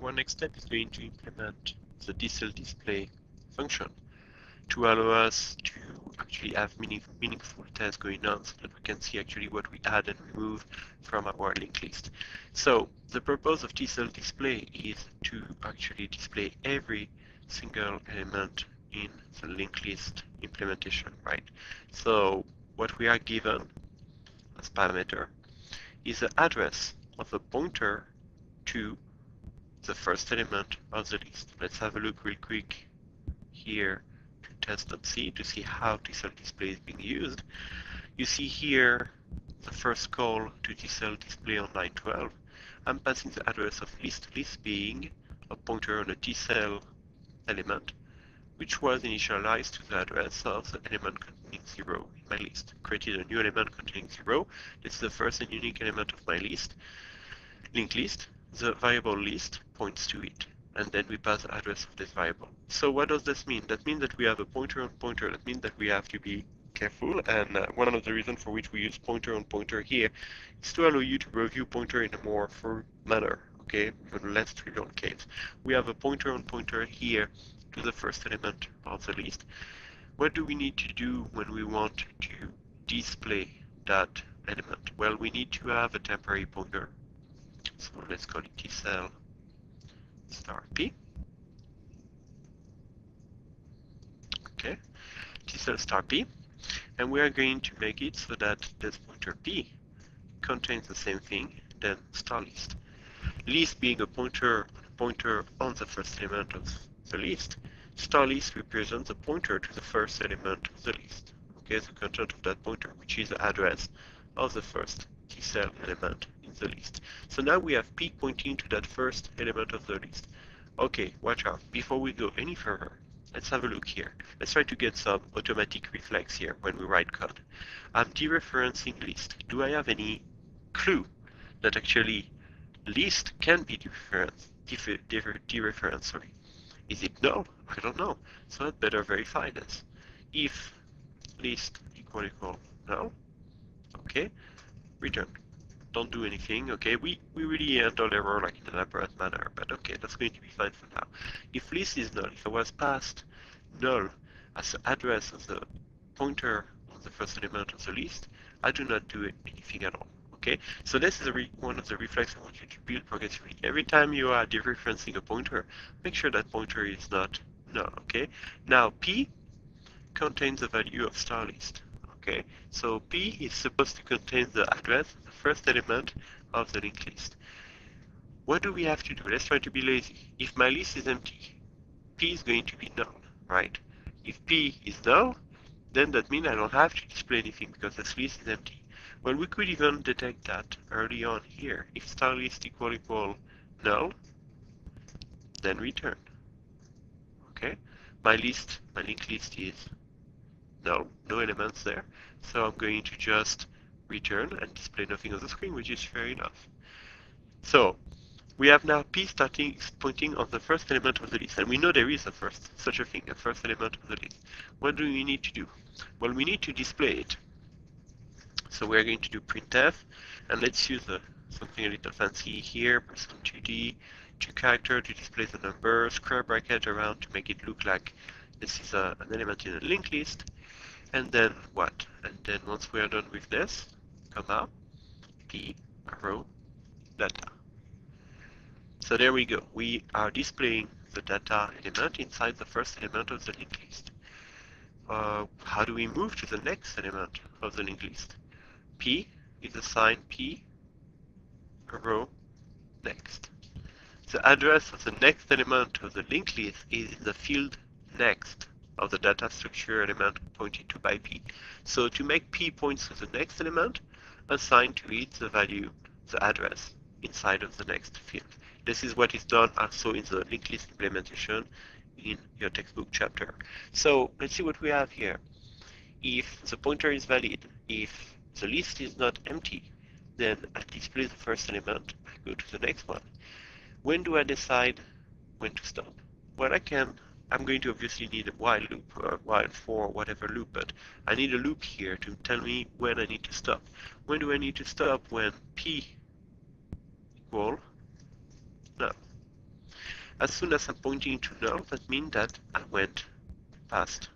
our next step is going to implement the DCell display function to allow us to actually have meaningful tests going on so that we can see actually what we add and remove from our linked list. So the purpose of DCell display is to actually display every single element in the linked list implementation, right? So what we are given as parameter is the address of a pointer to the first element of the list. Let's have a look real quick here to test.c to see how DCell display is being used. You see here the first call to DCell display on line 12. I'm passing the address of list being a pointer on a DCell element, which was initialized to the address of the element containing 0 in my list. Created a new element containing 0. This is the first and unique element of my list, linked list. The variable list points to it, and then we pass the address of this variable. So what does this mean? That means that we have a pointer on pointer. That means that we have to be careful, and one of the reasons for which we use pointer on pointer here is to allow you to review pointer in a more full manner, okay, with less trivial case. We have a pointer on pointer here to the first element of the list. What do we need to do when we want to display that element? Well, we need to have a temporary pointer. So let's call it DCell star P. Okay, DCell star P. And we are going to make it so that this pointer P contains the same thing, then star list. List being a pointer on the first element of the list. Star list represents a pointer to the first element of the list. Okay, the content of that pointer, which is the address of the first DCell element in the list. So now we have P pointing to that first element of the list. Okay, watch out. Before we go any further, let's have a look here. Let's try to get some automatic reflex here when we write code. I'm dereferencing list. Do I have any clue that actually list can be dereferenced? Sorry. Is it null? I don't know. So I'd better verify this. If list equal null, okay, return. Don't do anything, okay? We really handle error like in an elaborate manner, but okay, that's going to be fine for now. If list is null, if I was passed null as the address of the pointer on the first element of the list, I do not do anything at all. Okay, so this is one of the reflexes I want you to build progressively. Every time you are dereferencing a pointer, make sure that pointer is not null. Okay, now P contains the value of star list. Okay, so P is supposed to contain the address, the first element of the linked list. What do we have to do? Let's try to be lazy. If my list is empty, P is going to be null, right? If P is null, then that means I don't have to display anything because this list is empty. Well, we could even detect that early on here. If star list equal null, then return. Okay, my linked list is null, no elements there. So I'm going to just return and display nothing on the screen, which is fair enough. So we have now P pointing on the first element of the list, and we know there is such a thing, a first element of the list. What do we need to do? Well, we need to display it. So we're going to do printf, and let's use something a little fancy here, %2d, 2 character to display the number, square bracket around to make it look like this is an element in a linked list, and then what? And then once we are done with this, comma, p arrow data. So there we go. We are displaying the data element inside the first element of the linked list. How do we move to the next element of the linked list? P is assigned P arrow next. The address of the next element of the linked list is in the field next of the data structure element pointed to by P. So to make P points to the next element, assign to it the value, the address inside of the next field. This is what is done also in the linked list implementation in your textbook chapter. So let's see what we have here. If the pointer is valid, if the list is not empty, then I display the first element, I go to the next one. When do I decide when to stop? Well, I'm going to obviously need a while loop, or while for whatever loop, but I need a loop here to tell me when I need to stop. When do I need to stop? When P equal null. As soon as I'm pointing to null, that means that I went past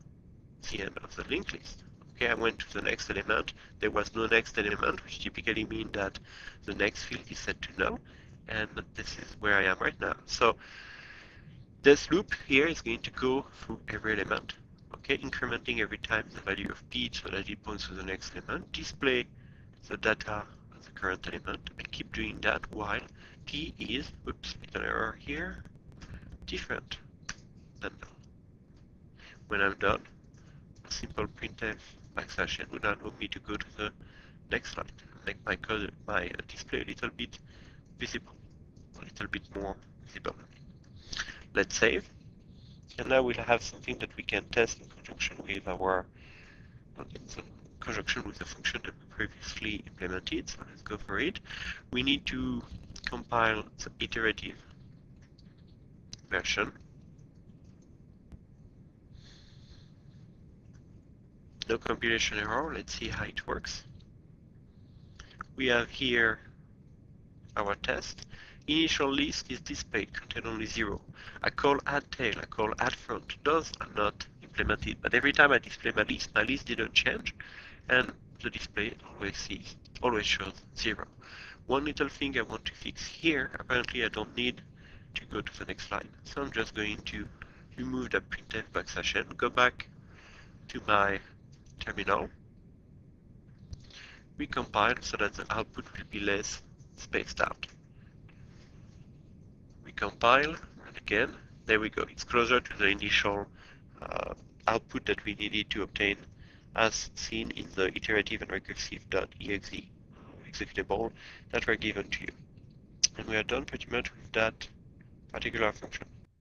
the end of the linked list. Okay, I went to the next element. There was no next element, which typically means that the next field is set to null, and this is where I am right now. So this loop here is going to go through every element, okay, incrementing every time the value of p so that it points to the next element, display the data of the current element, and keep doing that while t is, oops, an error here, different than null. When I'm done, a simple printf \n would allow me to go to the next slide, make my code, my display a little bit visible, a little bit more visible. Let's save, and now we'll have something that we can test in conjunction with our the function that we previously implemented. So let's go for it. We need to compile the iterative version. No compilation error. Let's see how it works. We have here our test. Initial list is displayed, contain only 0. I call add tail, I call add front. Those are not implemented, but every time I display my list didn't change, and the display always shows 0. One little thing I want to fix here, apparently I don't need to go to the next line, so I'm just going to remove that printf \n, go back to my terminal, recompile so that the output will be less spaced out. Recompile, and again, there we go. It's closer to the initial output that we needed to obtain as seen in the iterative and recursive.exe executable that were given to you. And we are done pretty much with that particular function.